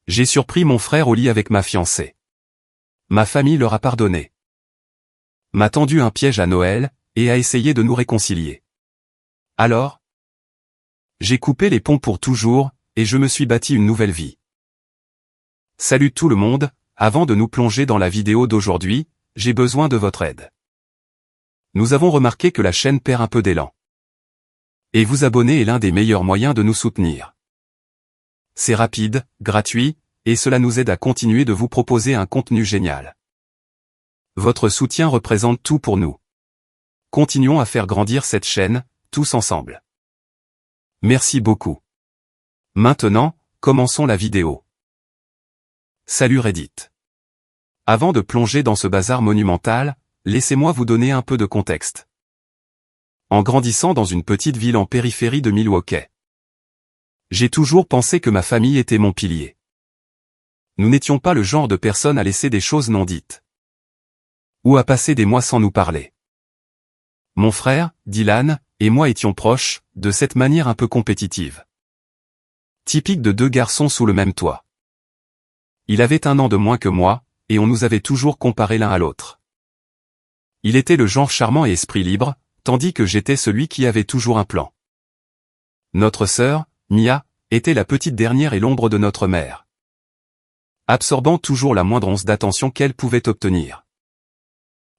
J'ai surpris mon frère au lit avec ma fiancée. Ma famille leur a pardonné. M'a tendu un piège à Noël, et a essayé de nous réconcilier. Alors? J'ai coupé les ponts pour toujours, et je me suis bâti une nouvelle vie. Salut tout le monde, avant de nous plonger dans la vidéo d'aujourd'hui, j'ai besoin de votre aide. Nous avons remarqué que la chaîne perd un peu d'élan. Et vous abonner est l'un des meilleurs moyens de nous soutenir. C'est rapide, gratuit, et cela nous aide à continuer de vous proposer un contenu génial. Votre soutien représente tout pour nous. Continuons à faire grandir cette chaîne, tous ensemble. Merci beaucoup. Maintenant, commençons la vidéo. Salut Reddit. Avant de plonger dans ce bazar monumental, laissez-moi vous donner un peu de contexte. En grandissant dans une petite ville en périphérie de Milwaukee, j'ai toujours pensé que ma famille était mon pilier. Nous n'étions pas le genre de personnes à laisser des choses non dites. Ou à passer des mois sans nous parler. Mon frère, Dylan, et moi étions proches, de cette manière un peu compétitive. Typique de deux garçons sous le même toit. Il avait 1 an de moins que moi, et on nous avait toujours comparés l'un à l'autre. Il était le genre charmant et esprit libre, tandis que j'étais celui qui avait toujours un plan. Notre sœur, Mia, était la petite dernière et l'ombre de notre mère. Absorbant toujours la moindre once d'attention qu'elle pouvait obtenir.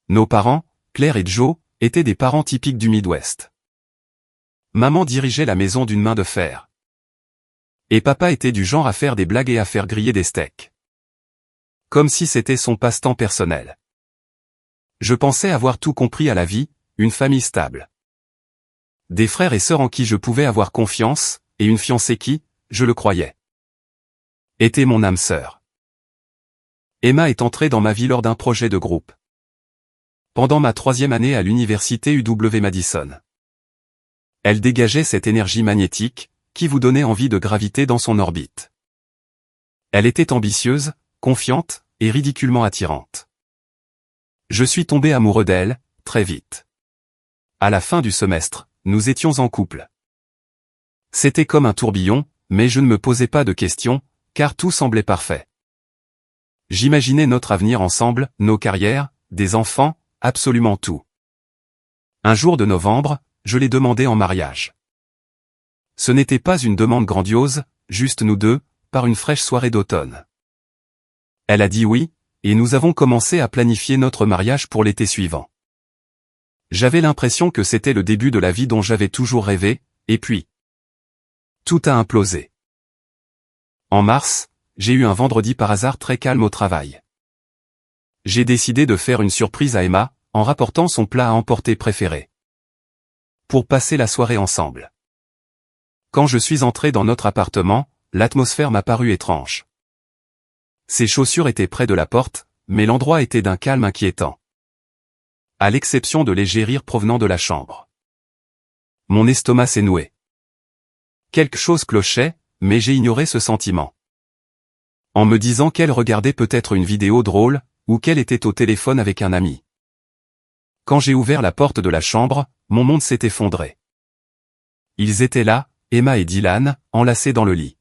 Nos parents, Claire et Joe, étaient des parents typiques du Midwest. Maman dirigeait la maison d'une main de fer. Et papa était du genre à faire des blagues et à faire griller des steaks. Comme si c'était son passe-temps personnel. Je pensais avoir tout compris à la vie, une famille stable. Des frères et sœurs en qui je pouvais avoir confiance, et une fiancée qui, je le croyais, était mon âme sœur. Emma est entrée dans ma vie lors d'un projet de groupe. Pendant ma 3e année à l'université UW-Madison. Elle dégageait cette énergie magnétique, qui vous donnait envie de graviter dans son orbite. Elle était ambitieuse, confiante, et ridiculement attirante. Je suis tombé amoureux d'elle, très vite. À la fin du semestre, nous étions en couple. C'était comme un tourbillon, mais je ne me posais pas de questions, car tout semblait parfait. J'imaginais notre avenir ensemble, nos carrières, des enfants, absolument tout. Un jour de novembre, je l'ai demandé en mariage. Ce n'était pas une demande grandiose, juste nous deux, par une fraîche soirée d'automne. Elle a dit oui, et nous avons commencé à planifier notre mariage pour l'été suivant. J'avais l'impression que c'était le début de la vie dont j'avais toujours rêvé, et puis, tout a implosé. En mars, j'ai eu un vendredi par hasard très calme au travail. J'ai décidé de faire une surprise à Emma, en rapportant son plat à emporter préféré. Pour passer la soirée ensemble. Quand je suis entré dans notre appartement, l'atmosphère m'a paru étrange. Ses chaussures étaient près de la porte, mais l'endroit était d'un calme inquiétant. À l'exception de légers rires provenant de la chambre. Mon estomac s'est noué. Quelque chose clochait, mais j'ai ignoré ce sentiment. En me disant qu'elle regardait peut-être une vidéo drôle, ou qu'elle était au téléphone avec un ami. Quand j'ai ouvert la porte de la chambre, mon monde s'est effondré. Ils étaient là, Emma et Dylan, enlacés dans le lit.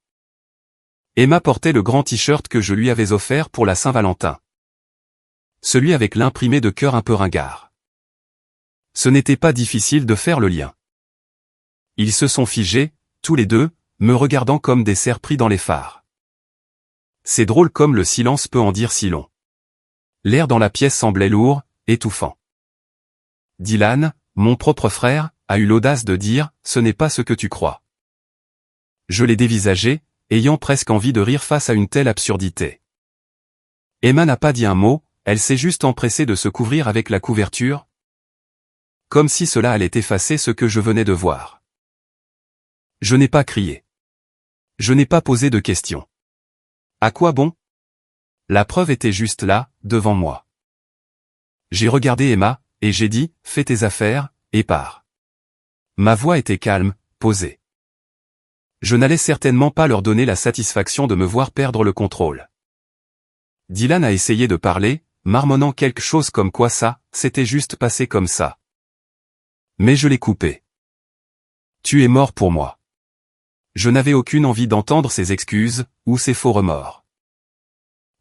Emma portait le grand t-shirt que je lui avais offert pour la Saint-Valentin. Celui avec l'imprimé de cœur un peu ringard. Ce n'était pas difficile de faire le lien. Ils se sont figés, tous les deux, me regardant comme des cerfs pris dans les phares. C'est drôle comme le silence peut en dire si long. L'air dans la pièce semblait lourd, étouffant. Dylan, mon propre frère, a eu l'audace de dire « Ce n'est pas ce que tu crois ». Je l'ai dévisagé, ayant presque envie de rire face à une telle absurdité. Emma n'a pas dit un mot, elle s'est juste empressée de se couvrir avec la couverture. Comme si cela allait effacer ce que je venais de voir. Je n'ai pas crié. Je n'ai pas posé de questions. À quoi bon? La preuve était juste là, devant moi. J'ai regardé Emma, et j'ai dit « Fais tes affaires, et pars ». Ma voix était calme, posée. Je n'allais certainement pas leur donner la satisfaction de me voir perdre le contrôle. Dylan a essayé de parler, marmonnant quelque chose comme quoi ça, s'était juste passé comme ça. Mais je l'ai coupé. Tu es mort pour moi. Je n'avais aucune envie d'entendre ses excuses, ou ses faux remords.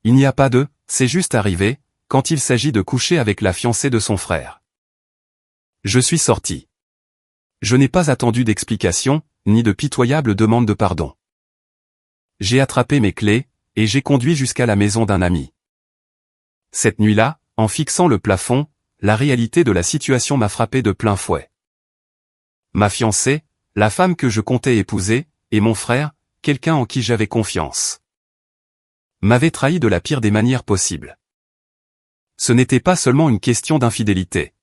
Il n'y a pas de « c'est juste arrivé » quand il s'agit de coucher avec la fiancée de son frère. Je suis sorti. Je n'ai pas attendu d'explication, ni de pitoyable demande de pardon. J'ai attrapé mes clés, et j'ai conduit jusqu'à la maison d'un ami. Cette nuit-là, en fixant le plafond, la réalité de la situation m'a frappé de plein fouet. Ma fiancée, la femme que je comptais épouser, et mon frère, quelqu'un en qui j'avais confiance, m'avaient trahi de la pire des manières possibles. Ce n'était pas seulement une question d'infidélité.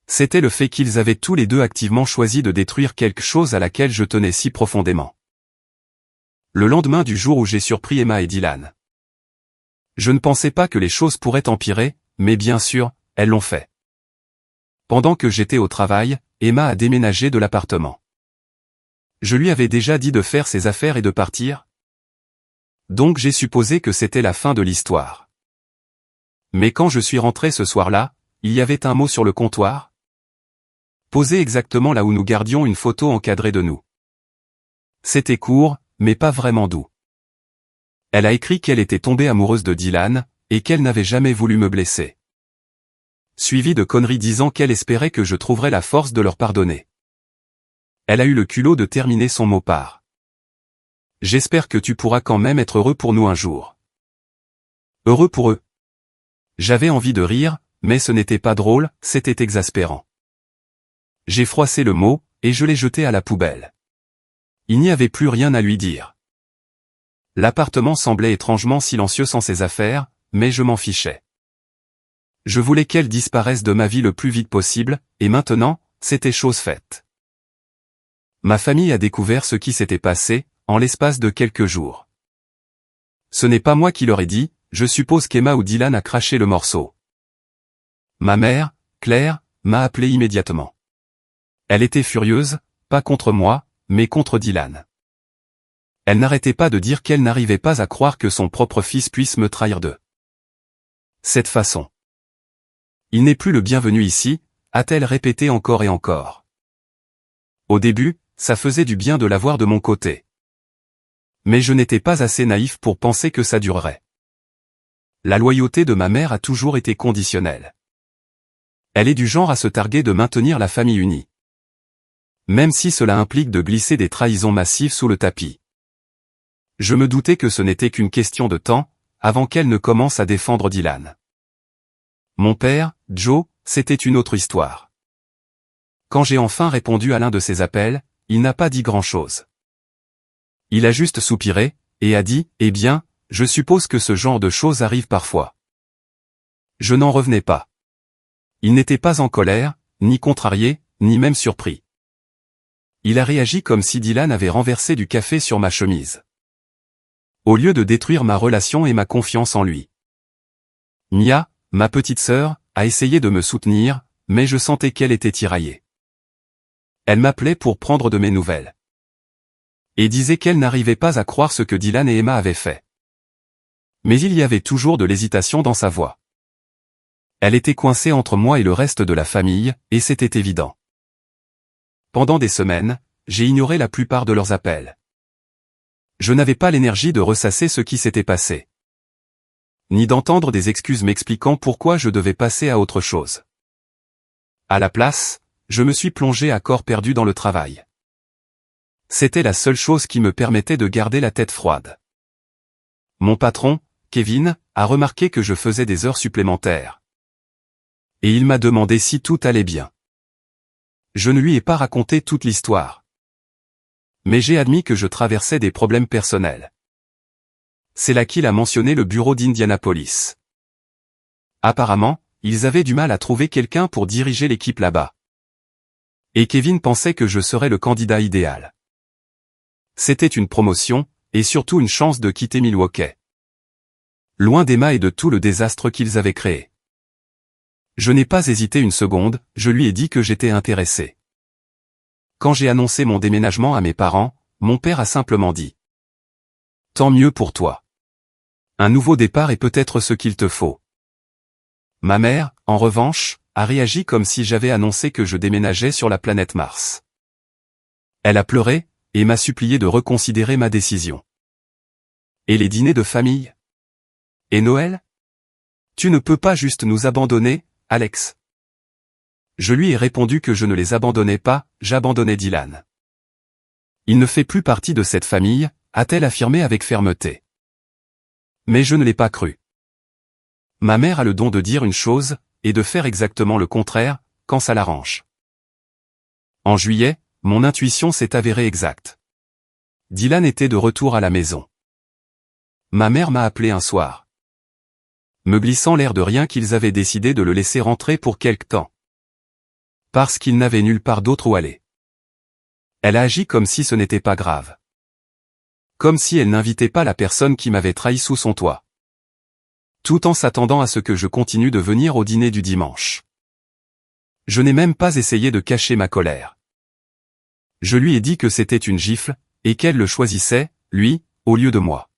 C'était le fait qu'ils avaient tous les deux activement choisi de détruire quelque chose à laquelle je tenais si profondément. Le lendemain du jour où j'ai surpris Emma et Dylan, je ne pensais pas que les choses pourraient empirer, mais bien sûr, elles l'ont fait. Pendant que j'étais au travail, Emma a déménagé de l'appartement. Je lui avais déjà dit de faire ses affaires et de partir. Donc j'ai supposé que c'était la fin de l'histoire. Mais quand je suis rentré ce soir-là, il y avait un mot sur le comptoir, posé exactement là où nous gardions une photo encadrée de nous. C'était court, mais pas vraiment doux. Elle a écrit qu'elle était tombée amoureuse de Dylan, et qu'elle n'avait jamais voulu me blesser. Suivi de conneries disant qu'elle espérait que je trouverais la force de leur pardonner. Elle a eu le culot de terminer son mot par « J'espère que tu pourras quand même être heureux pour nous un jour. » Heureux pour eux. J'avais envie de rire, mais ce n'était pas drôle, c'était exaspérant. J'ai froissé le mot, et je l'ai jeté à la poubelle. Il n'y avait plus rien à lui dire. L'appartement semblait étrangement silencieux sans ses affaires, mais je m'en fichais. Je voulais qu'elle disparaisse de ma vie le plus vite possible, et maintenant, c'était chose faite. Ma famille a découvert ce qui s'était passé, en l'espace de quelques jours. Ce n'est pas moi qui leur ai dit, je suppose qu'Emma ou Dylan a craché le morceau. Ma mère, Claire, m'a appelé immédiatement. Elle était furieuse, pas contre moi, mais contre Dylan. Elle n'arrêtait pas de dire qu'elle n'arrivait pas à croire que son propre fils puisse me trahir de cette façon. Il n'est plus le bienvenu ici, a-t-elle répété encore et encore. Au début, ça faisait du bien de l'avoir de mon côté. Mais je n'étais pas assez naïf pour penser que ça durerait. La loyauté de ma mère a toujours été conditionnelle. Elle est du genre à se targuer de maintenir la famille unie. Même si cela implique de glisser des trahisons massives sous le tapis. Je me doutais que ce n'était qu'une question de temps, avant qu'elle ne commence à défendre Dylan. Mon père, Joe, c'était une autre histoire. Quand j'ai enfin répondu à l'un de ses appels, il n'a pas dit grand-chose. Il a juste soupiré, et a dit, « Eh bien, je suppose que ce genre de choses arrive parfois. » Je n'en revenais pas. Il n'était pas en colère, ni contrarié, ni même surpris. Il a réagi comme si Dylan avait renversé du café sur ma chemise. Au lieu de détruire ma relation et ma confiance en lui. Mia, ma petite sœur, a essayé de me soutenir, mais je sentais qu'elle était tiraillée. Elle m'appelait pour prendre de mes nouvelles. Et disait qu'elle n'arrivait pas à croire ce que Dylan et Emma avaient fait. Mais il y avait toujours de l'hésitation dans sa voix. Elle était coincée entre moi et le reste de la famille, et c'était évident. Pendant des semaines, j'ai ignoré la plupart de leurs appels. Je n'avais pas l'énergie de ressasser ce qui s'était passé. Ni d'entendre des excuses m'expliquant pourquoi je devais passer à autre chose. À la place, je me suis plongé à corps perdu dans le travail. C'était la seule chose qui me permettait de garder la tête froide. Mon patron, Kevin, a remarqué que je faisais des heures supplémentaires. Et il m'a demandé si tout allait bien. Je ne lui ai pas raconté toute l'histoire. Mais j'ai admis que je traversais des problèmes personnels. C'est là qu'il a mentionné le bureau d'Indianapolis. Apparemment, ils avaient du mal à trouver quelqu'un pour diriger l'équipe là-bas. Et Kevin pensait que je serais le candidat idéal. C'était une promotion, et surtout une chance de quitter Milwaukee. Loin d'Emma et de tout le désastre qu'ils avaient créé. Je n'ai pas hésité une seconde, je lui ai dit que j'étais intéressé. Quand j'ai annoncé mon déménagement à mes parents, mon père a simplement dit « Tant mieux pour toi. Un nouveau départ est peut-être ce qu'il te faut. » Ma mère, en revanche, a réagi comme si j'avais annoncé que je déménageais sur la planète Mars. Elle a pleuré, et m'a supplié de reconsidérer ma décision. Et les dîners de famille? Et Noël? Tu ne peux pas juste nous abandonner, Alex. Je lui ai répondu que je ne les abandonnais pas, j'abandonnais Dylan. Il ne fait plus partie de cette famille, a-t-elle affirmé avec fermeté. Mais je ne l'ai pas cru. Ma mère a le don de dire une chose, et de faire exactement le contraire, quand ça l'arrange. En juillet, mon intuition s'est avérée exacte. Dylan était de retour à la maison. Ma mère m'a appelé un soir, me glissant l'air de rien qu'ils avaient décidé de le laisser rentrer pour quelque temps. Parce qu'il n'avait nulle part d'autre où aller. Elle a agi comme si ce n'était pas grave. Comme si elle n'invitait pas la personne qui m'avait trahi sous son toit. Tout en s'attendant à ce que je continue de venir au dîner du dimanche. Je n'ai même pas essayé de cacher ma colère. Je lui ai dit que c'était une gifle, et qu'elle le choisissait, lui, au lieu de moi.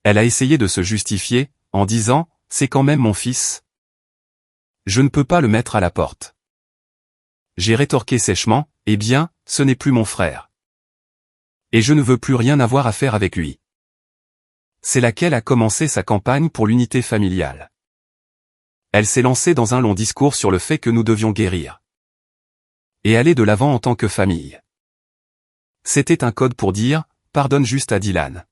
Elle a essayé de se justifier, en disant, c'est quand même mon fils. Je ne peux pas le mettre à la porte. J'ai rétorqué sèchement, eh bien, ce n'est plus mon frère. Et je ne veux plus rien avoir à faire avec lui. C'est là qu'elle a commencé sa campagne pour l'unité familiale. Elle s'est lancée dans un long discours sur le fait que nous devions guérir. Et aller de l'avant en tant que famille. C'était un code pour dire, pardonne juste à Dylan.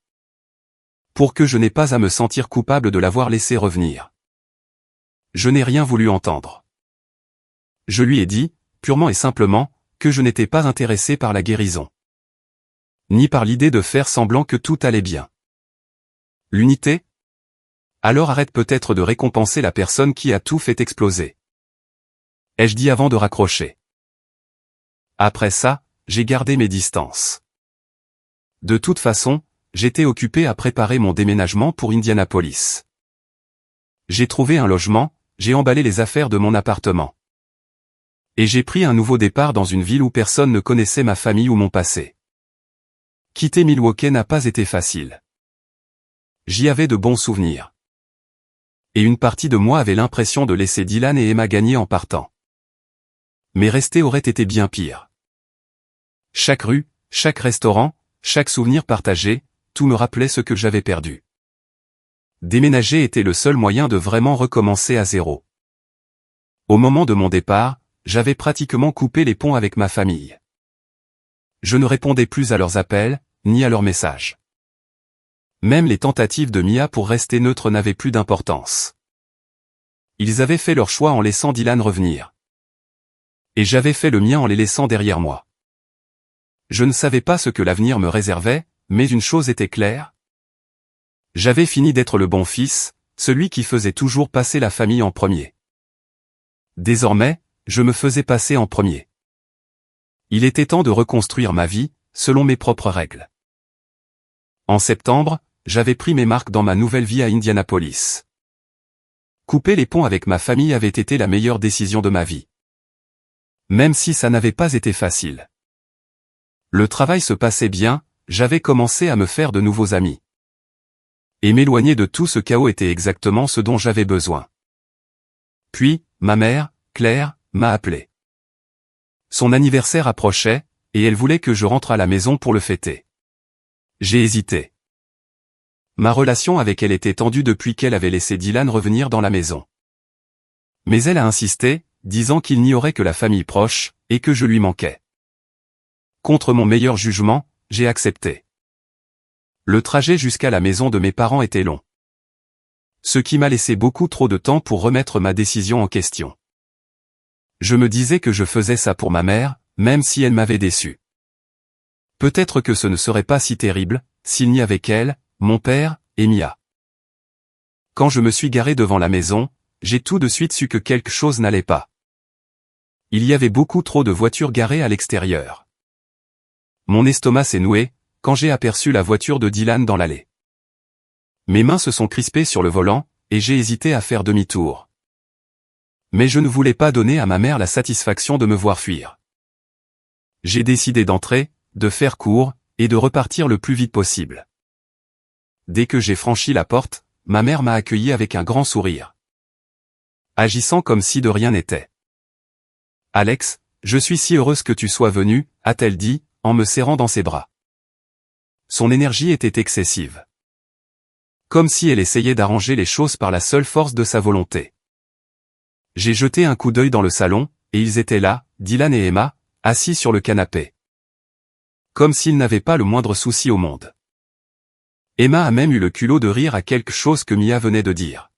Pour que je n'ai pas à me sentir coupable de l'avoir laissé revenir. Je n'ai rien voulu entendre. Je lui ai dit, purement et simplement, que je n'étais pas intéressé par la guérison. Ni par l'idée de faire semblant que tout allait bien. L'unité? Alors arrête peut-être de récompenser la personne qui a tout fait exploser. Ai-je dit avant de raccrocher. Après ça, j'ai gardé mes distances. De toute façon, j'étais occupé à préparer mon déménagement pour Indianapolis. J'ai trouvé un logement, j'ai emballé les affaires de mon appartement. Et j'ai pris un nouveau départ dans une ville où personne ne connaissait ma famille ou mon passé. Quitter Milwaukee n'a pas été facile. J'y avais de bons souvenirs. Et une partie de moi avait l'impression de laisser Dylan et Emma gagner en partant. Mais rester aurait été bien pire. Chaque rue, chaque restaurant, chaque souvenir partagé, tout me rappelait ce que j'avais perdu. Déménager était le seul moyen de vraiment recommencer à zéro. Au moment de mon départ, j'avais pratiquement coupé les ponts avec ma famille. Je ne répondais plus à leurs appels, ni à leurs messages. Même les tentatives de Mia pour rester neutre n'avaient plus d'importance. Ils avaient fait leur choix en laissant Dylan revenir. Et j'avais fait le mien en les laissant derrière moi. Je ne savais pas ce que l'avenir me réservait, mais une chose était claire. J'avais fini d'être le bon fils, celui qui faisait toujours passer la famille en premier. Désormais, je me faisais passer en premier. Il était temps de reconstruire ma vie, selon mes propres règles. En septembre, j'avais pris mes marques dans ma nouvelle vie à Indianapolis. Couper les ponts avec ma famille avait été la meilleure décision de ma vie. Même si ça n'avait pas été facile. Le travail se passait bien, j'avais commencé à me faire de nouveaux amis. Et m'éloigner de tout ce chaos était exactement ce dont j'avais besoin. Puis, ma mère, Claire, m'a appelé. Son anniversaire approchait, et elle voulait que je rentre à la maison pour le fêter. J'ai hésité. Ma relation avec elle était tendue depuis qu'elle avait laissé Dylan revenir dans la maison. Mais elle a insisté, disant qu'il n'y aurait que la famille proche, et que je lui manquais. Contre mon meilleur jugement, j'ai accepté. Le trajet jusqu'à la maison de mes parents était long. Ce qui m'a laissé beaucoup trop de temps pour remettre ma décision en question. Je me disais que je faisais ça pour ma mère, même si elle m'avait déçu. Peut-être que ce ne serait pas si terrible, s'il n'y avait qu'elle, mon père, et Mia. Quand je me suis garé devant la maison, j'ai tout de suite su que quelque chose n'allait pas. Il y avait beaucoup trop de voitures garées à l'extérieur. Mon estomac s'est noué, quand j'ai aperçu la voiture de Dylan dans l'allée. Mes mains se sont crispées sur le volant, et j'ai hésité à faire demi-tour. Mais je ne voulais pas donner à ma mère la satisfaction de me voir fuir. J'ai décidé d'entrer, de faire court, et de repartir le plus vite possible. Dès que j'ai franchi la porte, ma mère m'a accueilli avec un grand sourire. Agissant comme si de rien n'était. « Alex, je suis si heureuse que tu sois venu, a-t-elle dit, en me serrant dans ses bras. Son énergie était excessive. Comme si elle essayait d'arranger les choses par la seule force de sa volonté. J'ai jeté un coup d'œil dans le salon, et ils étaient là, Dylan et Emma, assis sur le canapé. Comme s'ils n'avaient pas le moindre souci au monde. Emma a même eu le culot de rire à quelque chose que Mia venait de dire.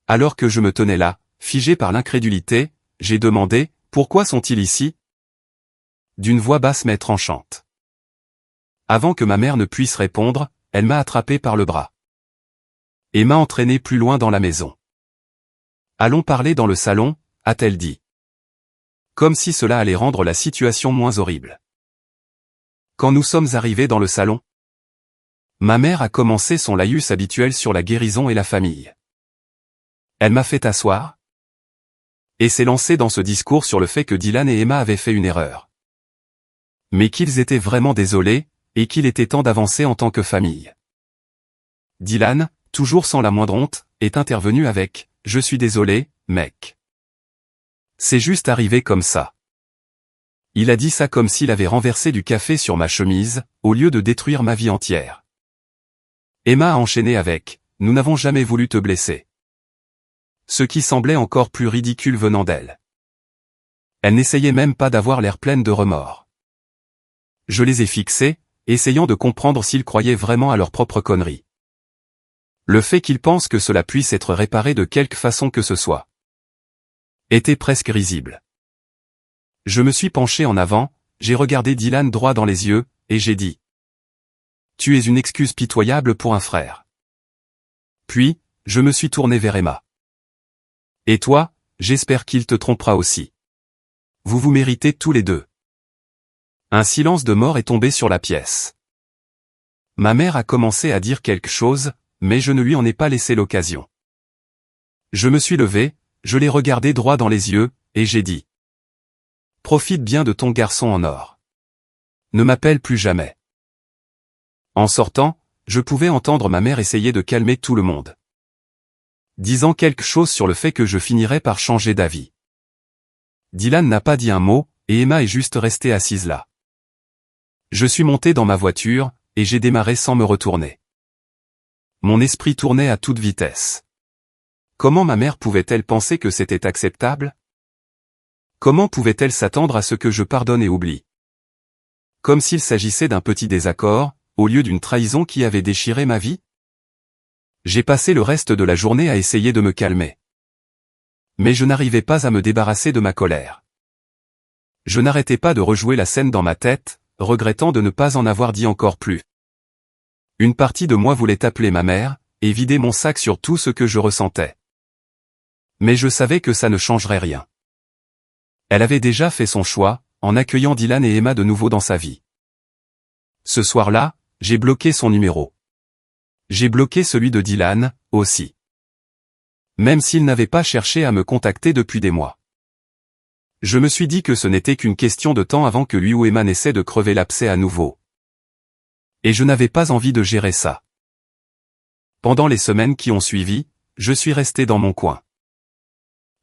Alors que je me tenais là, figé par l'incrédulité, j'ai demandé « Pourquoi sont-ils ici ?» d'une voix basse mais tranchante. Avant que ma mère ne puisse répondre, elle m'a attrapé par le bras. Et m'a entraîné plus loin dans la maison. « Allons parler dans le salon », a-t-elle dit. Comme si cela allait rendre la situation moins horrible. Quand nous sommes arrivés dans le salon, ma mère a commencé son laïus habituel sur la guérison et la famille. Elle m'a fait asseoir et s'est lancée dans ce discours sur le fait que Dylan et Emma avaient fait une erreur. Mais qu'ils étaient vraiment désolés, et qu'il était temps d'avancer en tant que famille. Dylan, toujours sans la moindre honte, est intervenu avec « Je suis désolé, mec. C'est juste arrivé comme ça. » Il a dit ça comme s'il avait renversé du café sur ma chemise, au lieu de détruire ma vie entière. Emma a enchaîné avec « Nous n'avons jamais voulu te blesser. » Ce qui semblait encore plus ridicule venant d'elle. Elle n'essayait même pas d'avoir l'air pleine de remords. Je les ai fixés, essayant de comprendre s'ils croyaient vraiment à leur propre connerie. Le fait qu'ils pensent que cela puisse être réparé de quelque façon que ce soit était presque risible. Je me suis penché en avant, j'ai regardé Dylan droit dans les yeux, et j'ai dit « Tu es une excuse pitoyable pour un frère. » Puis, je me suis tourné vers Emma. « Et toi, j'espère qu'il te trompera aussi. Vous vous méritez tous les deux. » Un silence de mort est tombé sur la pièce. Ma mère a commencé à dire quelque chose, mais je ne lui en ai pas laissé l'occasion. Je me suis levé, je l'ai regardé droit dans les yeux, et j'ai dit « Profite bien de ton garçon en or. Ne m'appelle plus jamais. » En sortant, je pouvais entendre ma mère essayer de calmer tout le monde. Disant quelque chose sur le fait que je finirais par changer d'avis. Dylan n'a pas dit un mot, et Emma est juste restée assise là. Je suis monté dans ma voiture, et j'ai démarré sans me retourner. Mon esprit tournait à toute vitesse. Comment ma mère pouvait-elle penser que c'était acceptable? Comment pouvait-elle s'attendre à ce que je pardonne et oublie? Comme s'il s'agissait d'un petit désaccord, au lieu d'une trahison qui avait déchiré ma vie? J'ai passé le reste de la journée à essayer de me calmer. Mais je n'arrivais pas à me débarrasser de ma colère. Je n'arrêtais pas de rejouer la scène dans ma tête, regrettant de ne pas en avoir dit encore plus. Une partie de moi voulait appeler ma mère, et vider mon sac sur tout ce que je ressentais. Mais je savais que ça ne changerait rien. Elle avait déjà fait son choix, en accueillant Dylan et Emma de nouveau dans sa vie. Ce soir-là, j'ai bloqué son numéro. J'ai bloqué celui de Dylan, aussi. Même s'il n'avait pas cherché à me contacter depuis des mois. Je me suis dit que ce n'était qu'une question de temps avant que lui ou Emma n'essaie de crever l'abcès à nouveau. Et je n'avais pas envie de gérer ça. Pendant les semaines qui ont suivi, je suis resté dans mon coin.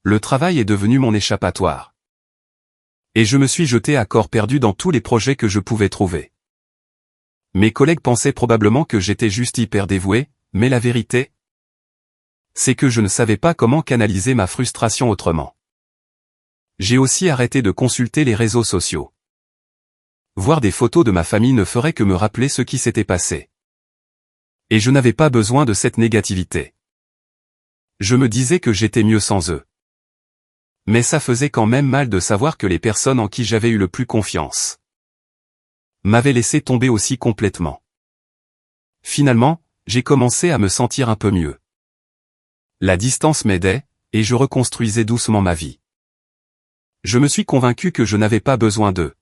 Le travail est devenu mon échappatoire. Et je me suis jeté à corps perdu dans tous les projets que je pouvais trouver. Mes collègues pensaient probablement que j'étais juste hyper dévoué, mais la vérité, c'est que je ne savais pas comment canaliser ma frustration autrement. J'ai aussi arrêté de consulter les réseaux sociaux. Voir des photos de ma famille ne ferait que me rappeler ce qui s'était passé. Et je n'avais pas besoin de cette négativité. Je me disais que j'étais mieux sans eux. Mais ça faisait quand même mal de savoir que les personnes en qui j'avais eu le plus confiance m'avaient laissé tomber aussi complètement. Finalement, j'ai commencé à me sentir un peu mieux. La distance m'aidait, et je reconstruisais doucement ma vie. Je me suis convaincu que je n'avais pas besoin d'eux.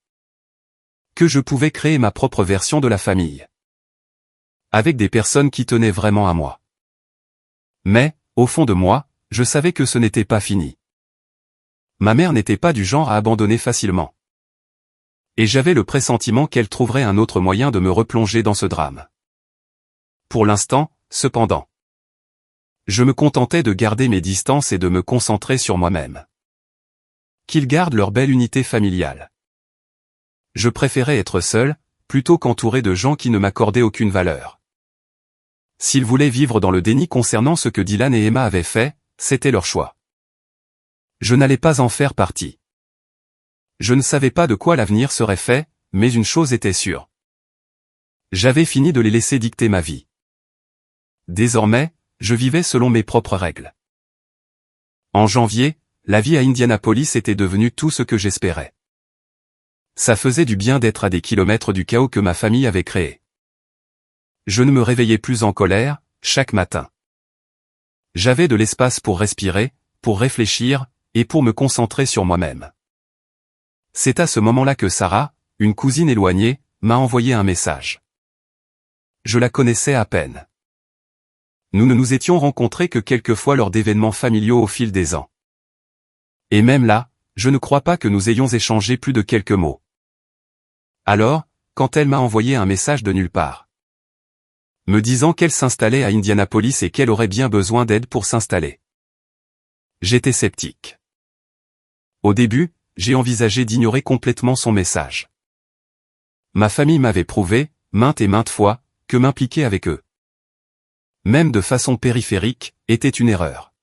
Que je pouvais créer ma propre version de la famille. Avec des personnes qui tenaient vraiment à moi. Mais, au fond de moi, je savais que ce n'était pas fini. Ma mère n'était pas du genre à abandonner facilement. Et j'avais le pressentiment qu'elle trouverait un autre moyen de me replonger dans ce drame. Pour l'instant, cependant, je me contentais de garder mes distances et de me concentrer sur moi-même. Qu'ils gardent leur belle unité familiale. Je préférais être seul, plutôt qu'entouré de gens qui ne m'accordaient aucune valeur. S'ils voulaient vivre dans le déni concernant ce que Dylan et Emma avaient fait, c'était leur choix. Je n'allais pas en faire partie. Je ne savais pas de quoi l'avenir serait fait, mais une chose était sûre. J'avais fini de les laisser dicter ma vie. Désormais, je vivais selon mes propres règles. En janvier, la vie à Indianapolis était devenue tout ce que j'espérais. Ça faisait du bien d'être à des kilomètres du chaos que ma famille avait créé. Je ne me réveillais plus en colère, chaque matin. J'avais de l'espace pour respirer, pour réfléchir, et pour me concentrer sur moi-même. C'est à ce moment-là que Sarah, une cousine éloignée, m'a envoyé un message. Je la connaissais à peine. Nous ne nous étions rencontrés que quelques fois lors d'événements familiaux au fil des ans. Et même là, je ne crois pas que nous ayons échangé plus de quelques mots. Alors, quand elle m'a envoyé un message de nulle part, me disant qu'elle s'installait à Indianapolis et qu'elle aurait bien besoin d'aide pour s'installer, j'étais sceptique. Au début, j'ai envisagé d'ignorer complètement son message. Ma famille m'avait prouvé, maintes et maintes fois, que m'impliquer avec eux, même de façon périphérique, était une erreur.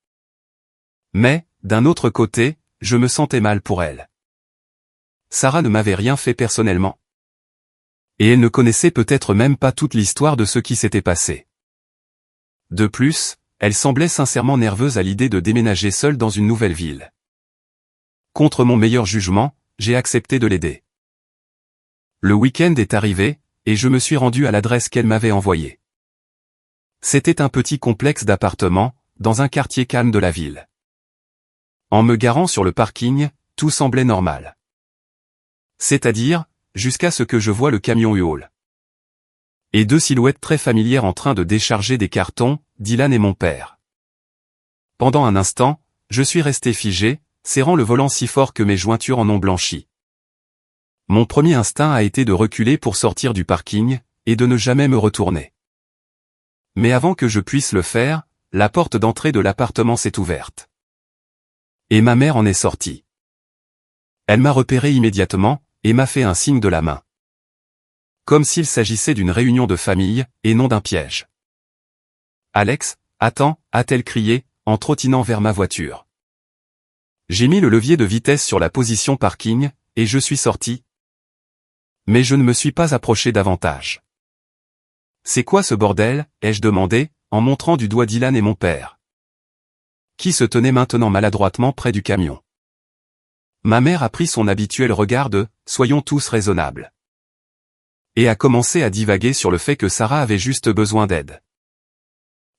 Mais, d'un autre côté, je me sentais mal pour elle. Sarah ne m'avait rien fait personnellement. Et elle ne connaissait peut-être même pas toute l'histoire de ce qui s'était passé. De plus, elle semblait sincèrement nerveuse à l'idée de déménager seule dans une nouvelle ville. Contre mon meilleur jugement, j'ai accepté de l'aider. Le week-end est arrivé, et je me suis rendu à l'adresse qu'elle m'avait envoyée. C'était un petit complexe d'appartements, dans un quartier calme de la ville. En me garant sur le parking, tout semblait normal. C'est-à-dire, jusqu'à ce que je voie le camion U-Haul. Et deux silhouettes très familières en train de décharger des cartons, Dylan et mon père. Pendant un instant, je suis resté figé, serrant le volant si fort que mes jointures en ont blanchi. Mon premier instinct a été de reculer pour sortir du parking, et de ne jamais me retourner. Mais avant que je puisse le faire, la porte d'entrée de l'appartement s'est ouverte. Et ma mère en est sortie. Elle m'a repéré immédiatement, et m'a fait un signe de la main. Comme s'il s'agissait d'une réunion de famille, et non d'un piège. « Alex, attends » a-t-elle crié, en trottinant vers ma voiture. J'ai mis le levier de vitesse sur la position parking, et je suis sorti. Mais je ne me suis pas approché davantage. « C'est quoi ce bordel » ai-je demandé, en montrant du doigt Dylan et mon père, qui se tenaient maintenant maladroitement près du camion. Ma mère a pris son habituel regard de « soyons tous raisonnables » et a commencé à divaguer sur le fait que Sarah avait juste besoin d'aide.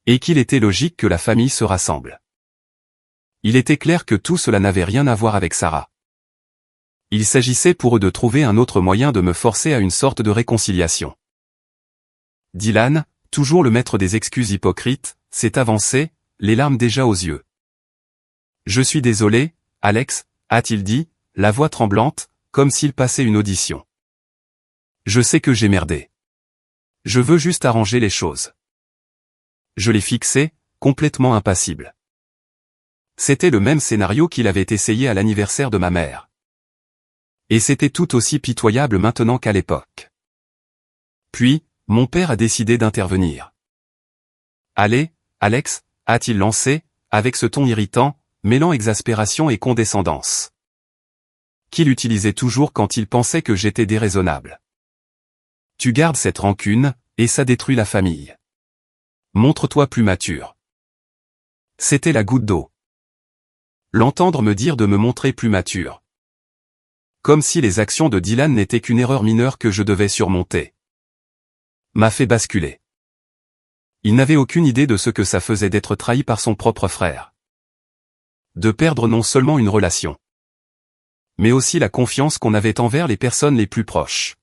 Et qu'il était logique que la famille se rassemble. Il était clair que tout cela n'avait rien à voir avec Sarah. Il s'agissait pour eux de trouver un autre moyen de me forcer à une sorte de réconciliation. Dylan, toujours le maître des excuses hypocrites, s'est avancé, les larmes déjà aux yeux. « Je suis désolé, Alex » a-t-il dit, la voix tremblante, comme s'il passait une audition. Je sais que j'ai merdé. Je veux juste arranger les choses. Je l'ai fixé, complètement impassible. C'était le même scénario qu'il avait essayé à l'anniversaire de ma mère. Et c'était tout aussi pitoyable maintenant qu'à l'époque. Puis, mon père a décidé d'intervenir. « Allez, Alex » a-t-il lancé, avec ce ton irritant, mêlant exaspération et condescendance, qu'il utilisait toujours quand il pensait que j'étais déraisonnable. Tu gardes cette rancune, et ça détruit la famille. Montre-toi plus mature. C'était la goutte d'eau. L'entendre me dire de me montrer plus mature. Comme si les actions de Dylan n'étaient qu'une erreur mineure que je devais surmonter. M'a fait basculer. Il n'avait aucune idée de ce que ça faisait d'être trahi par son propre frère. De perdre non seulement une relation, mais aussi la confiance qu'on avait envers les personnes les plus proches.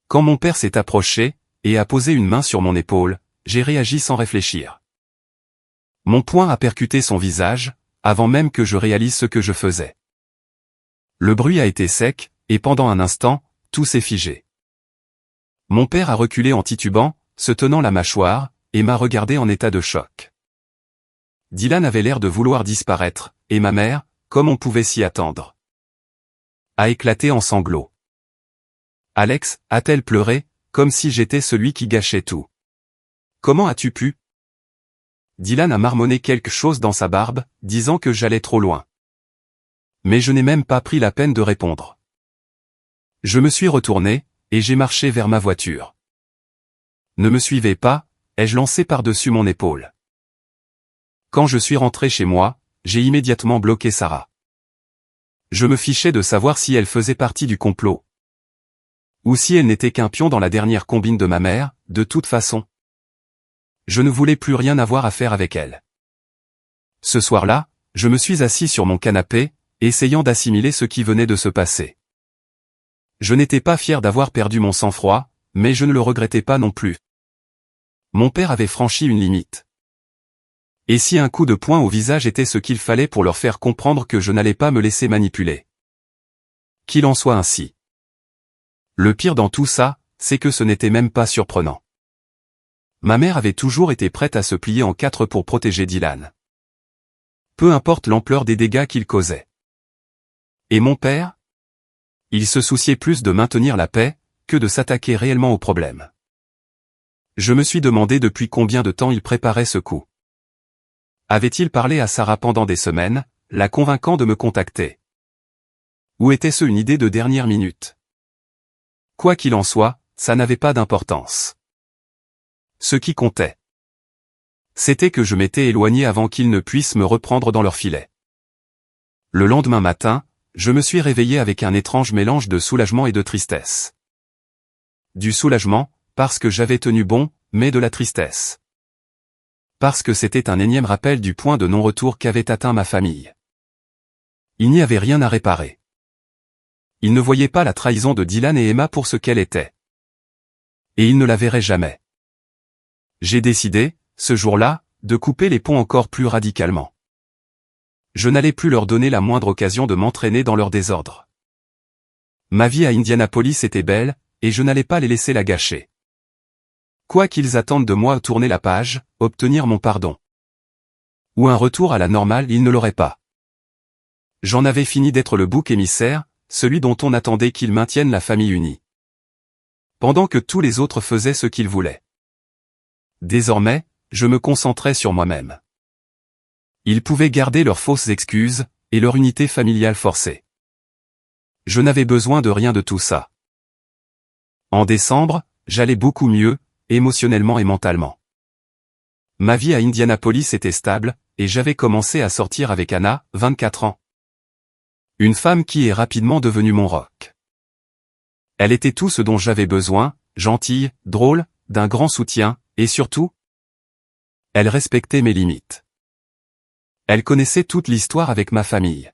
Quand mon père s'est approché, et a posé une main sur mon épaule, j'ai réagi sans réfléchir. Mon poing a percuté son visage, avant même que je réalise ce que je faisais. Le bruit a été sec, et pendant un instant, tout s'est figé. Mon père a reculé en titubant, se tenant la mâchoire, et m'a regardé en état de choc. Dylan avait l'air de vouloir disparaître, et ma mère, comme on pouvait s'y attendre, a éclaté en sanglots. Alex, a-t-elle pleuré, comme si j'étais celui qui gâchait tout. Comment as-tu pu? Dylan a marmonné quelque chose dans sa barbe, disant que j'allais trop loin. Mais je n'ai même pas pris la peine de répondre. Je me suis retourné, et j'ai marché vers ma voiture. Ne me suivez pas, ai-je lancé par-dessus mon épaule. Quand je suis rentré chez moi, j'ai immédiatement bloqué Sarah. Je me fichais de savoir si elle faisait partie du complot. Ou si elle n'était qu'un pion dans la dernière combine de ma mère, de toute façon. Je ne voulais plus rien avoir à faire avec elle. Ce soir-là, je me suis assis sur mon canapé, essayant d'assimiler ce qui venait de se passer. Je n'étais pas fier d'avoir perdu mon sang-froid, mais je ne le regrettais pas non plus. Mon père avait franchi une limite. Et si un coup de poing au visage était ce qu'il fallait pour leur faire comprendre que je n'allais pas me laisser manipuler. Qu'il en soit ainsi. Le pire dans tout ça, c'est que ce n'était même pas surprenant. Ma mère avait toujours été prête à se plier en quatre pour protéger Dylan. Peu importe l'ampleur des dégâts qu'il causait. Et mon père? Il se souciait plus de maintenir la paix, que de s'attaquer réellement au problème. Je me suis demandé depuis combien de temps il préparait ce coup. Avait-il parlé à Sarah pendant des semaines, la convainquant de me contacter? Ou était-ce une idée de dernière minute? Quoi qu'il en soit, ça n'avait pas d'importance. Ce qui comptait, c'était que je m'étais éloigné avant qu'ils ne puissent me reprendre dans leur filet. Le lendemain matin, je me suis réveillé avec un étrange mélange de soulagement et de tristesse. Du soulagement, parce que j'avais tenu bon, mais de la tristesse. Parce que c'était un énième rappel du point de non-retour qu'avait atteint ma famille. Il n'y avait rien à réparer. Ils ne voyaient pas la trahison de Dylan et Emma pour ce qu'elle était. Et ils ne la verraient jamais. J'ai décidé, ce jour-là, de couper les ponts encore plus radicalement. Je n'allais plus leur donner la moindre occasion de m'entraîner dans leur désordre. Ma vie à Indianapolis était belle, et je n'allais pas les laisser la gâcher. Quoi qu'ils attendent de moi, tourner la page, obtenir mon pardon. Ou un retour à la normale, ils ne l'auraient pas. J'en avais fini d'être le bouc émissaire, celui dont on attendait qu'il maintienne la famille unie. Pendant que tous les autres faisaient ce qu'ils voulaient. Désormais, je me concentrais sur moi-même. Ils pouvaient garder leurs fausses excuses, et leur unité familiale forcée. Je n'avais besoin de rien de tout ça. En décembre, j'allais beaucoup mieux, émotionnellement et mentalement. Ma vie à Indianapolis était stable, et j'avais commencé à sortir avec Anna, 24 ans. Une femme qui est rapidement devenue mon rock. Elle était tout ce dont j'avais besoin, gentille, drôle, d'un grand soutien, et surtout, elle respectait mes limites. Elle connaissait toute l'histoire avec ma famille.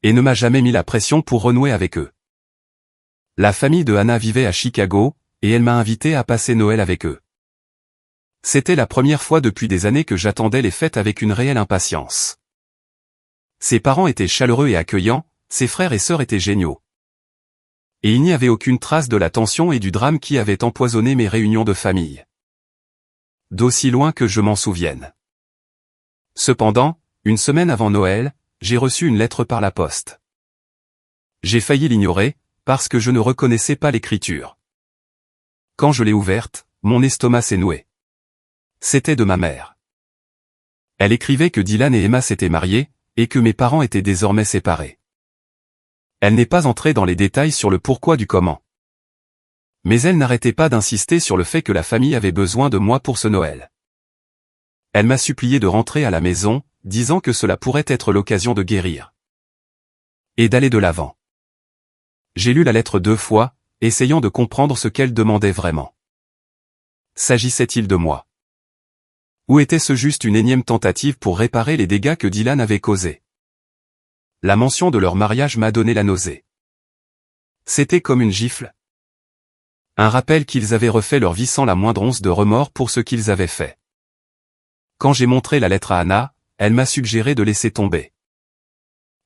Et ne m'a jamais mis la pression pour renouer avec eux. La famille de Anna vivait à Chicago, et elle m'a invité à passer Noël avec eux. C'était la première fois depuis des années que j'attendais les fêtes avec une réelle impatience. Ses parents étaient chaleureux et accueillants, ses frères et sœurs étaient géniaux. Et il n'y avait aucune trace de la tension et du drame qui avaient empoisonné mes réunions de famille. D'aussi loin que je m'en souvienne. Cependant, une semaine avant Noël, j'ai reçu une lettre par la poste. J'ai failli l'ignorer, parce que je ne reconnaissais pas l'écriture. Quand je l'ai ouverte, mon estomac s'est noué. C'était de ma mère. Elle écrivait que Dylan et Emma s'étaient mariés, et que mes parents étaient désormais séparés. Elle n'est pas entrée dans les détails sur le pourquoi du comment. Mais elle n'arrêtait pas d'insister sur le fait que la famille avait besoin de moi pour ce Noël. Elle m'a supplié de rentrer à la maison, disant que cela pourrait être l'occasion de guérir. Et d'aller de l'avant. J'ai lu la lettre 2 fois, essayant de comprendre ce qu'elle demandait vraiment. S'agissait-il de moi? Ou était-ce juste une énième tentative pour réparer les dégâts que Dylan avait causés? La mention de leur mariage m'a donné la nausée. C'était comme une gifle. Un rappel qu'ils avaient refait leur vie sans la moindre once de remords pour ce qu'ils avaient fait. Quand j'ai montré la lettre à Anna, elle m'a suggéré de laisser tomber.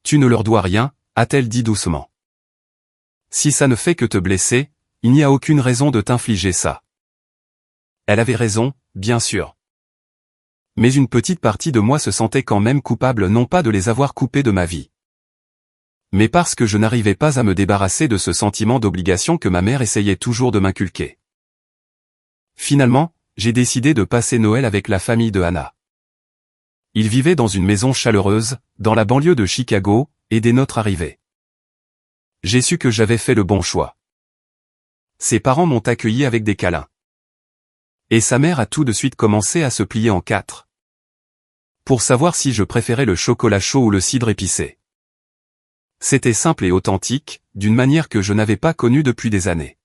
Tu ne leur dois rien, a-t-elle dit doucement. Si ça ne fait que te blesser, il n'y a aucune raison de t'infliger ça. Elle avait raison, bien sûr. Mais une petite partie de moi se sentait quand même coupable non pas de les avoir coupés de ma vie, mais parce que je n'arrivais pas à me débarrasser de ce sentiment d'obligation que ma mère essayait toujours de m'inculquer. Finalement, j'ai décidé de passer Noël avec la famille de Hannah. Ils vivaient dans une maison chaleureuse, dans la banlieue de Chicago, et dès notre arrivée, j'ai su que j'avais fait le bon choix. Ses parents m'ont accueilli avec des câlins. Et sa mère a tout de suite commencé à se plier en quatre, pour savoir si je préférais le chocolat chaud ou le cidre épicé. C'était simple et authentique, d'une manière que je n'avais pas connue depuis des années.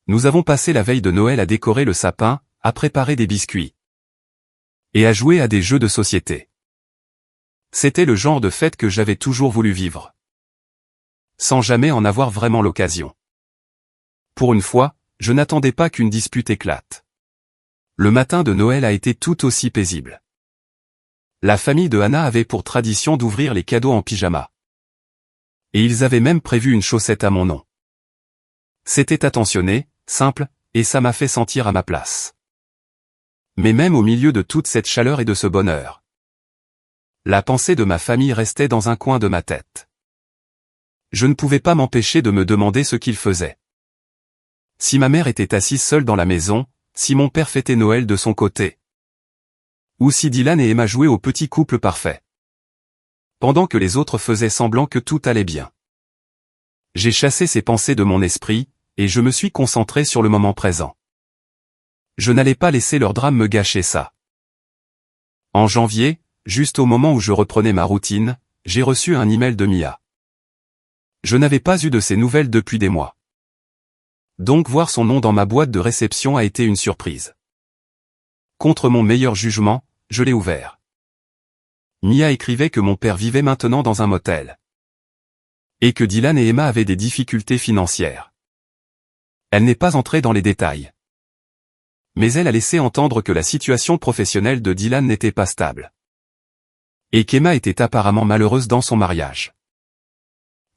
Nous avons passé la veille de Noël à décorer le sapin, à préparer des biscuits et à jouer à des jeux de société. C'était le genre de fête que j'avais toujours voulu vivre, sans jamais en avoir vraiment l'occasion. Pour une fois, je n'attendais pas qu'une dispute éclate. Le matin de Noël a été tout aussi paisible. La famille de Hannah avait pour tradition d'ouvrir les cadeaux en pyjama. Et ils avaient même prévu une chaussette à mon nom. C'était attentionné, simple, et ça m'a fait sentir à ma place. Mais même au milieu de toute cette chaleur et de ce bonheur, la pensée de ma famille restait dans un coin de ma tête. Je ne pouvais pas m'empêcher de me demander ce qu'ils faisaient. Si ma mère était assise seule dans la maison, si mon père fêtait Noël de son côté, ou si Dylan et Emma jouaient au petit couple parfait, pendant que les autres faisaient semblant que tout allait bien. J'ai chassé ces pensées de mon esprit, et je me suis concentré sur le moment présent. Je n'allais pas laisser leur drame me gâcher ça. En janvier, juste au moment où je reprenais ma routine, j'ai reçu un email de Mia. Je n'avais pas eu de ses nouvelles depuis des mois. Donc voir son nom dans ma boîte de réception a été une surprise. Contre mon meilleur jugement, je l'ai ouvert. Mia écrivait que mon père vivait maintenant dans un motel. Et que Dylan et Emma avaient des difficultés financières. Elle n'est pas entrée dans les détails. Mais elle a laissé entendre que la situation professionnelle de Dylan n'était pas stable. Et qu'Emma était apparemment malheureuse dans son mariage.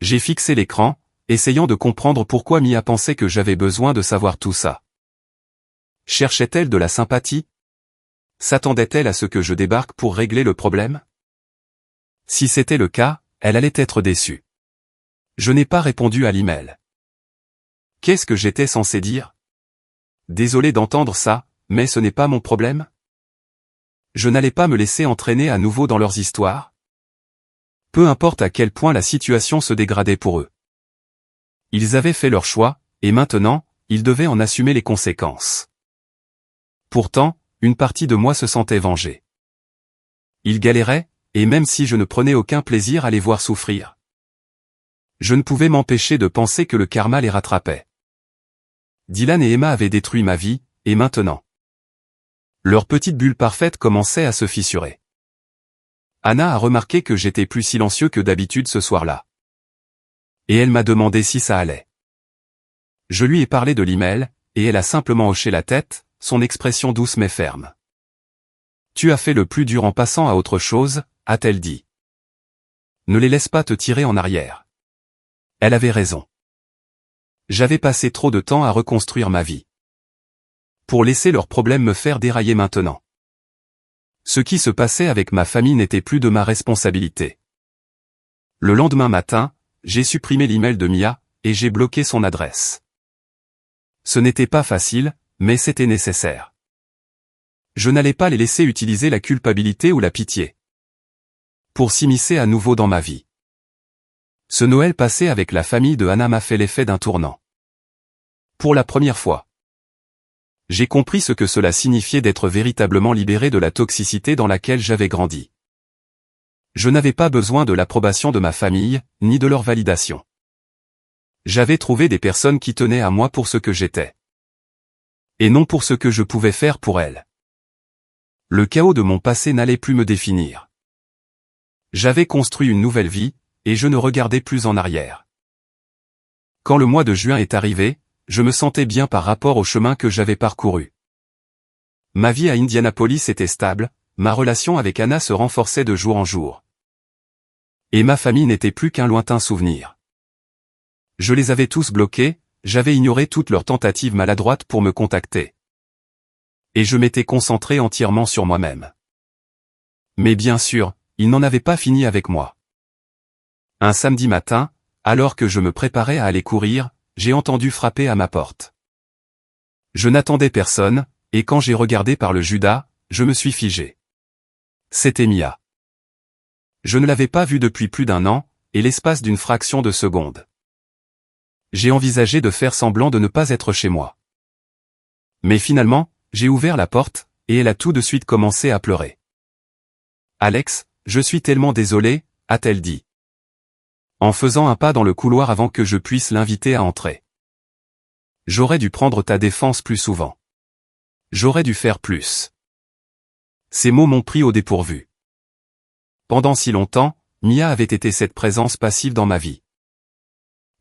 J'ai fixé l'écran, essayant de comprendre pourquoi Mia pensait que j'avais besoin de savoir tout ça. Cherchait-elle de la sympathie? S'attendait-elle à ce que je débarque pour régler le problème? Si c'était le cas, elle allait être déçue. Je n'ai pas répondu à l'email. Qu'est-ce que j'étais censé dire? Désolé d'entendre ça, mais ce n'est pas mon problème? Je n'allais pas me laisser entraîner à nouveau dans leurs histoires? Peu importe à quel point la situation se dégradait pour eux. Ils avaient fait leur choix, et maintenant, ils devaient en assumer les conséquences. Pourtant, une partie de moi se sentait vengée. Ils galéraient, et même si je ne prenais aucun plaisir à les voir souffrir, je ne pouvais m'empêcher de penser que le karma les rattrapait. Dylan et Emma avaient détruit ma vie, et maintenant, leur petite bulle parfaite commençait à se fissurer. Hannah a remarqué que j'étais plus silencieux que d'habitude ce soir-là. Et elle m'a demandé si ça allait. Je lui ai parlé de l'email, et elle a simplement hoché la tête, son expression douce mais ferme. Tu as fait le plus dur en passant à autre chose, a-t-elle dit. Ne les laisse pas te tirer en arrière. Elle avait raison. J'avais passé trop de temps à reconstruire ma vie, pour laisser leurs problèmes me faire dérailler maintenant. Ce qui se passait avec ma famille n'était plus de ma responsabilité. Le lendemain matin, j'ai supprimé l'email de Mia, et j'ai bloqué son adresse. Ce n'était pas facile, mais c'était nécessaire. Je n'allais pas les laisser utiliser la culpabilité ou la pitié pour s'immiscer à nouveau dans ma vie. Ce Noël passé avec la famille de Hannah m'a fait l'effet d'un tournant. Pour la première fois, j'ai compris ce que cela signifiait d'être véritablement libéré de la toxicité dans laquelle j'avais grandi. Je n'avais pas besoin de l'approbation de ma famille, ni de leur validation. J'avais trouvé des personnes qui tenaient à moi pour ce que j'étais, et non pour ce que je pouvais faire pour elles. Le chaos de mon passé n'allait plus me définir. J'avais construit une nouvelle vie, et je ne regardais plus en arrière. Quand le mois de juin est arrivé, je me sentais bien par rapport au chemin que j'avais parcouru. Ma vie à Indianapolis était stable, ma relation avec Hannah se renforçait de jour en jour. Et ma famille n'était plus qu'un lointain souvenir. Je les avais tous bloqués, j'avais ignoré toutes leurs tentatives maladroites pour me contacter. Et je m'étais concentré entièrement sur moi-même. Mais bien sûr, ils n'en avaient pas fini avec moi. Un samedi matin, alors que je me préparais à aller courir, j'ai entendu frapper à ma porte. Je n'attendais personne, et quand j'ai regardé par le Judas, je me suis figé. C'était Mia. Je ne l'avais pas vue depuis plus d'1 an, et l'espace d'une fraction de seconde. J'ai envisagé de faire semblant de ne pas être chez moi. Mais finalement, j'ai ouvert la porte, et elle a tout de suite commencé à pleurer. « Alex, je suis tellement désolée », a-t-elle dit. En faisant un pas dans le couloir avant que je puisse l'inviter à entrer. J'aurais dû prendre ta défense plus souvent. J'aurais dû faire plus. Ces mots m'ont pris au dépourvu. Pendant si longtemps, Mia avait été cette présence passive dans ma vie.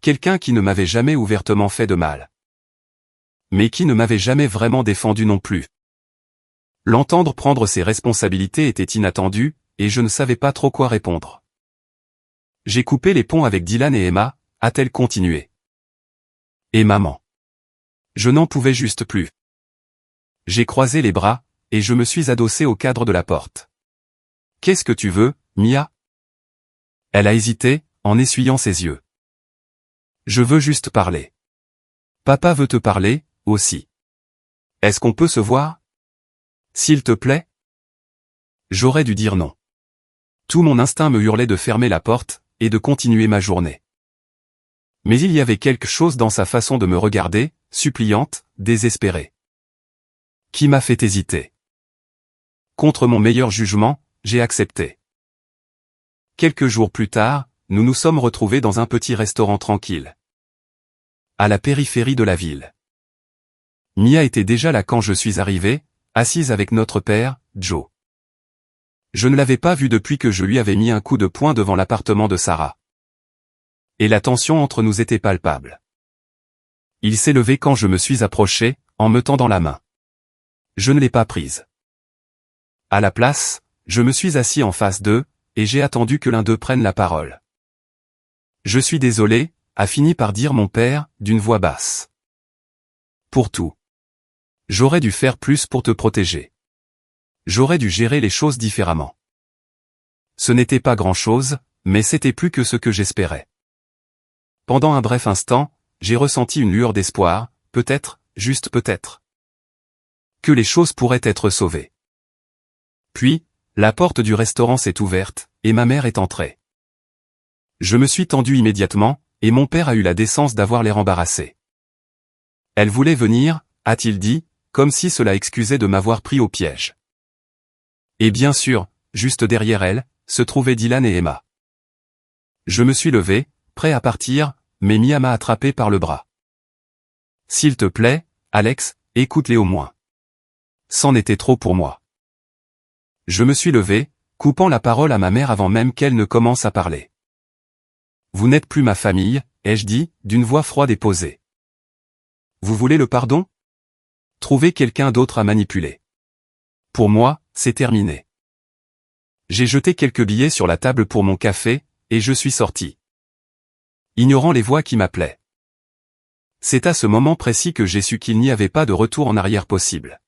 Quelqu'un qui ne m'avait jamais ouvertement fait de mal. Mais qui ne m'avait jamais vraiment défendu non plus. L'entendre prendre ses responsabilités était inattendu, et je ne savais pas trop quoi répondre. J'ai coupé les ponts avec Dylan et Emma, a-t-elle continué. Et maman. Je n'en pouvais juste plus. J'ai croisé les bras, et je me suis adossé au cadre de la porte. « Qu'est-ce que tu veux, Mia ?» Elle a hésité, en essuyant ses yeux. « Je veux juste parler. »« Papa veut te parler, aussi. »« Est-ce qu'on peut se voir ? » ?»« S'il te plaît ?» J'aurais dû dire non. Tout mon instinct me hurlait de fermer la porte, et de continuer ma journée. Mais il y avait quelque chose dans sa façon de me regarder, suppliante, désespérée, qui m'a fait hésiter. Contre mon meilleur jugement, j'ai accepté. Quelques jours plus tard, nous nous sommes retrouvés dans un petit restaurant tranquille. À la périphérie de la ville. Mia était déjà là quand je suis arrivé, assise avec notre père, Joe. Je ne l'avais pas vue depuis que je lui avais mis un coup de poing devant l'appartement de Sarah. Et la tension entre nous était palpable. Il s'est levé quand je me suis approché, en me tendant la main. Je ne l'ai pas prise. À la place, je me suis assis en face d'eux, et j'ai attendu que l'un d'eux prenne la parole. « Je suis désolé », a fini par dire mon père, d'une voix basse. « Pour tout. J'aurais dû faire plus pour te protéger. J'aurais dû gérer les choses différemment. Ce n'était pas grand-chose, mais c'était plus que ce que j'espérais. » Pendant un bref instant, j'ai ressenti une lueur d'espoir, peut-être, juste peut-être, que les choses pourraient être sauvées. Puis, la porte du restaurant s'est ouverte, et ma mère est entrée. Je me suis tendu immédiatement, et mon père a eu la décence d'avoir l'air embarrassé. « Elle voulait venir », a-t-il dit, comme si cela excusait de m'avoir pris au piège. Et bien sûr, juste derrière elle, se trouvaient Dylan et Emma. Je me suis levé, prêt à partir, mais Mia m'a attrapé par le bras. « S'il te plaît, Alex, écoute-les au moins. » C'en était trop pour moi. Je me suis levé, coupant la parole à ma mère avant même qu'elle ne commence à parler. « Vous n'êtes plus ma famille, » ai-je dit, d'une voix froide et posée. « Vous voulez le pardon ? Trouvez quelqu'un d'autre à manipuler. Pour moi, c'est terminé. » J'ai jeté quelques billets sur la table pour mon café, et je suis sorti. Ignorant les voix qui m'appelaient. C'est à ce moment précis que j'ai su qu'il n'y avait pas de retour en arrière possible.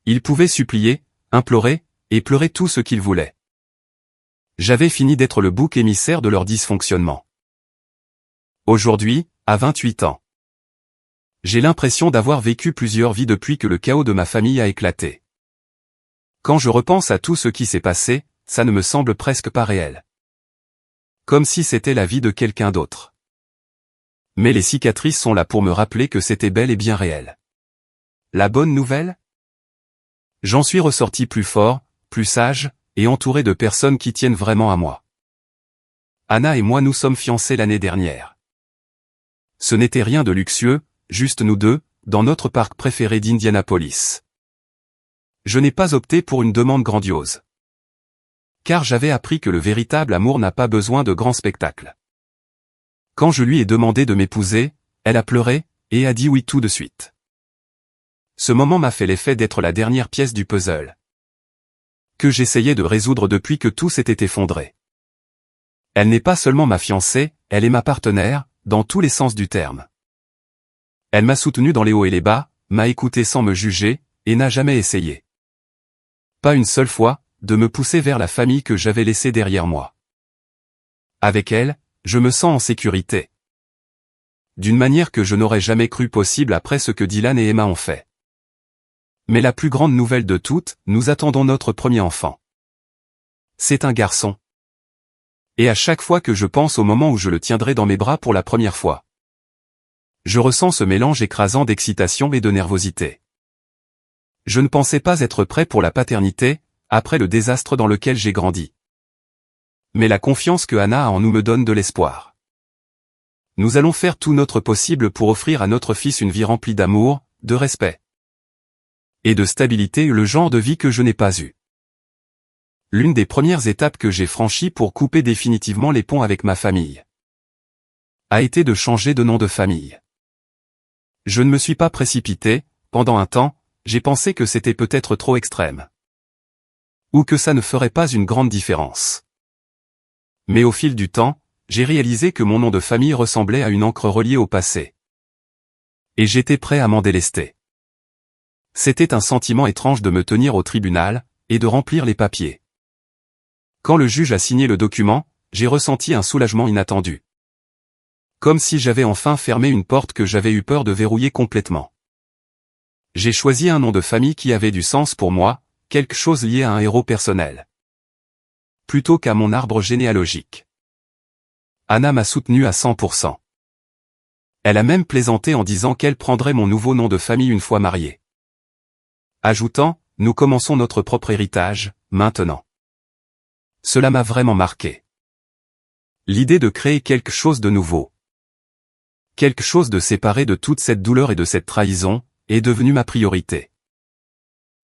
Ils pouvaient supplier, implorer, et pleurer tout ce qu'ils voulaient. J'avais fini d'être le bouc émissaire de leur dysfonctionnement. Aujourd'hui, à 28 ans. J'ai l'impression d'avoir vécu plusieurs vies depuis que le chaos de ma famille a éclaté. Quand je repense à tout ce qui s'est passé, ça ne me semble presque pas réel. Comme si c'était la vie de quelqu'un d'autre. Mais les cicatrices sont là pour me rappeler que c'était bel et bien réel. La bonne nouvelle ? J'en suis ressorti plus fort, plus sage, et entouré de personnes qui tiennent vraiment à moi. Anna et moi nous sommes fiancés l'année dernière. Ce n'était rien de luxueux, juste nous deux, dans notre parc préféré d'Indianapolis. Je n'ai pas opté pour une demande grandiose. Car j'avais appris que le véritable amour n'a pas besoin de grands spectacles. Quand je lui ai demandé de m'épouser, elle a pleuré, et a dit oui tout de suite. Ce moment m'a fait l'effet d'être la dernière pièce du puzzle que j'essayais de résoudre depuis que tout s'était effondré. Elle n'est pas seulement ma fiancée, elle est ma partenaire, dans tous les sens du terme. Elle m'a soutenu dans les hauts et les bas, m'a écouté sans me juger, et n'a jamais essayé. Pas une seule fois, de me pousser vers la famille que j'avais laissée derrière moi. Avec elle, je me sens en sécurité. D'une manière que je n'aurais jamais cru possible après ce que Dylan et Emma ont fait. Mais la plus grande nouvelle de toutes, nous attendons notre premier enfant. C'est un garçon. Et à chaque fois que je pense au moment où je le tiendrai dans mes bras pour la première fois, je ressens ce mélange écrasant d'excitation et de nervosité. Je ne pensais pas être prêt pour la paternité, après le désastre dans lequel j'ai grandi. Mais la confiance que Anna a en nous me donne de l'espoir. Nous allons faire tout notre possible pour offrir à notre fils une vie remplie d'amour, de respect et de stabilité, le genre de vie que je n'ai pas eu. L'une des premières étapes que j'ai franchies pour couper définitivement les ponts avec ma famille a été de changer de nom de famille. Je ne me suis pas précipité, pendant un temps, j'ai pensé que c'était peut-être trop extrême. Ou que ça ne ferait pas une grande différence. Mais au fil du temps, j'ai réalisé que mon nom de famille ressemblait à une encre reliée au passé. Et j'étais prêt à m'en délester. C'était un sentiment étrange de me tenir au tribunal, et de remplir les papiers. Quand le juge a signé le document, j'ai ressenti un soulagement inattendu. Comme si j'avais enfin fermé une porte que j'avais eu peur de verrouiller complètement. J'ai choisi un nom de famille qui avait du sens pour moi, quelque chose lié à un héros personnel. Plutôt qu'à mon arbre généalogique. Anna m'a soutenu à 100%. Elle a même plaisanté en disant qu'elle prendrait mon nouveau nom de famille une fois mariée. Ajoutant, nous commençons notre propre héritage, maintenant. Cela m'a vraiment marqué. L'idée de créer quelque chose de nouveau. Quelque chose de séparé de toute cette douleur et de cette trahison, est devenue ma priorité.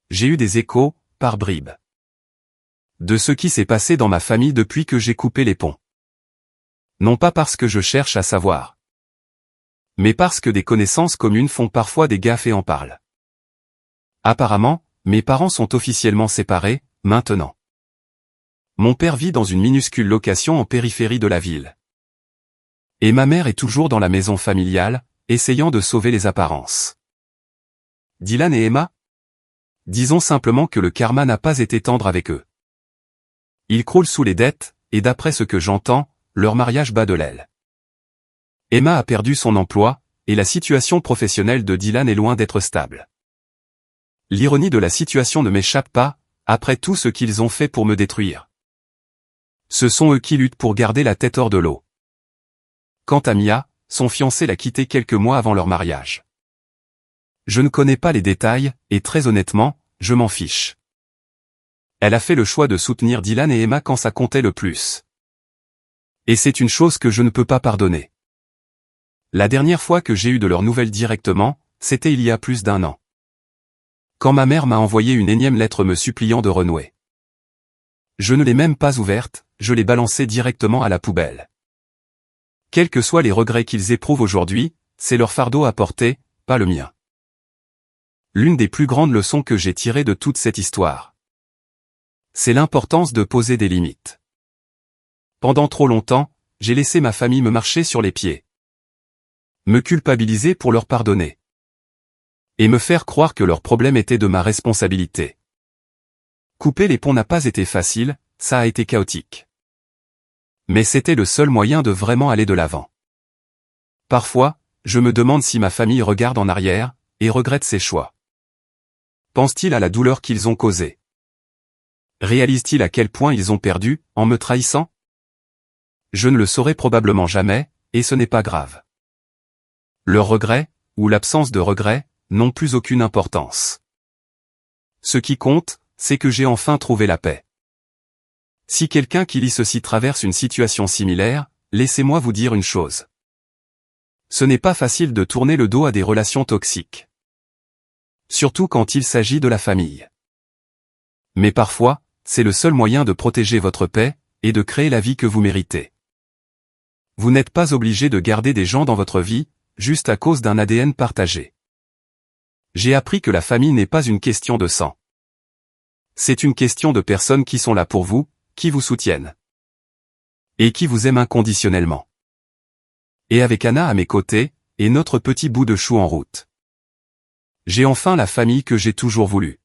J'ai eu des échos, par bribes, de ce qui s'est passé dans ma famille depuis que j'ai coupé les ponts. Non pas parce que je cherche à savoir, mais parce que des connaissances communes font parfois des gaffes et en parlent. Apparemment, mes parents sont officiellement séparés, maintenant. Mon père vit dans une minuscule location en périphérie de la ville. Et ma mère est toujours dans la maison familiale, essayant de sauver les apparences. Dylan et Emma? Disons simplement que le karma n'a pas été tendre avec eux. Ils croulent sous les dettes, et d'après ce que j'entends, leur mariage bat de l'aile. Emma a perdu son emploi, et la situation professionnelle de Dylan est loin d'être stable. L'ironie de la situation ne m'échappe pas, après tout ce qu'ils ont fait pour me détruire. Ce sont eux qui luttent pour garder la tête hors de l'eau. Quant à Mia, son fiancé l'a quitté quelques mois avant leur mariage. Je ne connais pas les détails, et très honnêtement, je m'en fiche. Elle a fait le choix de soutenir Dylan et Emma quand ça comptait le plus. Et c'est une chose que je ne peux pas pardonner. La dernière fois que j'ai eu de leurs nouvelles directement, c'était il y a plus d'1 an. Quand ma mère m'a envoyé une énième lettre me suppliant de renouer. Je ne l'ai même pas ouverte, je l'ai balancée directement à la poubelle. Quels que soient les regrets qu'ils éprouvent aujourd'hui, c'est leur fardeau à porter, pas le mien. L'une des plus grandes leçons que j'ai tirées de toute cette histoire, c'est l'importance de poser des limites. Pendant trop longtemps, j'ai laissé ma famille me marcher sur les pieds. Me culpabiliser pour leur pardonner. Et me faire croire que leur problème était de ma responsabilité. Couper les ponts n'a pas été facile, ça a été chaotique. Mais c'était le seul moyen de vraiment aller de l'avant. Parfois, je me demande si ma famille regarde en arrière, et regrette ses choix. Pense-t-il à la douleur qu'ils ont causée? Réalise-t-il à quel point ils ont perdu, en me trahissant? Je ne le saurai probablement jamais, et ce n'est pas grave. Leurs regrets, ou l'absence de regrets, n'ont plus aucune importance. Ce qui compte, c'est que j'ai enfin trouvé la paix. Si quelqu'un qui lit ceci traverse une situation similaire, laissez-moi vous dire une chose. Ce n'est pas facile de tourner le dos à des relations toxiques. Surtout quand il s'agit de la famille. Mais parfois, c'est le seul moyen de protéger votre paix, et de créer la vie que vous méritez. Vous n'êtes pas obligé de garder des gens dans votre vie, juste à cause d'un ADN partagé. J'ai appris que la famille n'est pas une question de sang. C'est une question de personnes qui sont là pour vous, qui vous soutiennent. Et qui vous aiment inconditionnellement. Et avec Anna à mes côtés, et notre petit bout de chou en route. J'ai enfin la famille que j'ai toujours voulu.